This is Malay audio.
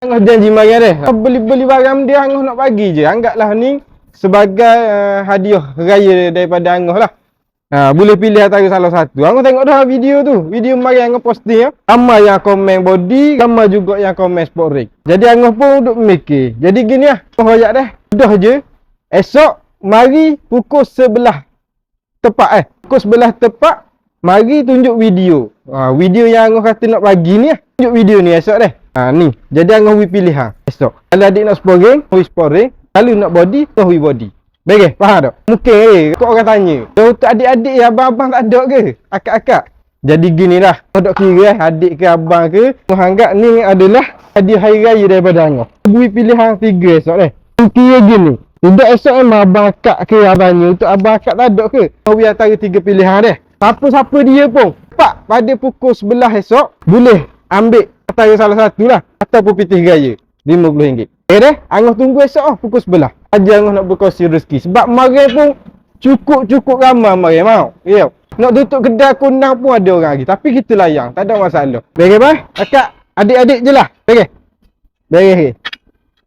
Angah janji mari deh. Beli-beli barang dia Angah nak bagi je. Anggaplah ni sebagai hadiah raya daripada Angah lah. Boleh pilih antara salah satu. Angah tengok dah video tu. Video mari Angah posting ya. Ramai yang komen body, ramai juga yang komen sport rig. Jadi Angah pun duk mikir. Jadi gini lah. Angah royak deh. Dah je. Esok mari pukul 11 tepat Pukul 11 tepat mari tunjuk video. Video yang Angah kata nak bagi ni lah. Tunjuk video ni esok deh. Ni. Jadi Angah pilih esok. Kalau adik nak sport ring, sport ring. Kalau nak body, tahu body. Baik, faham tak? Mungkin kau orang tanya. Untuk adik-adik ya abang-abang tak ada ke? Akak-akak. Jadi gini lah. Kau tak kira adik ke abang ke. Kau anggap ni adalah hadiah hari raya daripada Angah. Beri pilihan 3 esok deh. Kira gini. Tidak esok memang abang akak ke abangnya. Untuk abang akak tak ada ke? Kau beri antara 3 pilihan deh. Siapa-siapa dia pun. Tepat pada pukul 11 esok. Boleh ambil antara salah satu lah. Ataupun pitih raya. RM50. Deh. Angah tunggu esok pukul 11. Ajar Angah nak berkongsi rezeki. Sebab mari pun cukup ramai mari mau. Ya. Nak tutup kedai kunang pun ada orang lagi. Tapi kita layang. Tak ada masalah. Baik, bang? Akak, adik-adik je lah. Baik. Baik.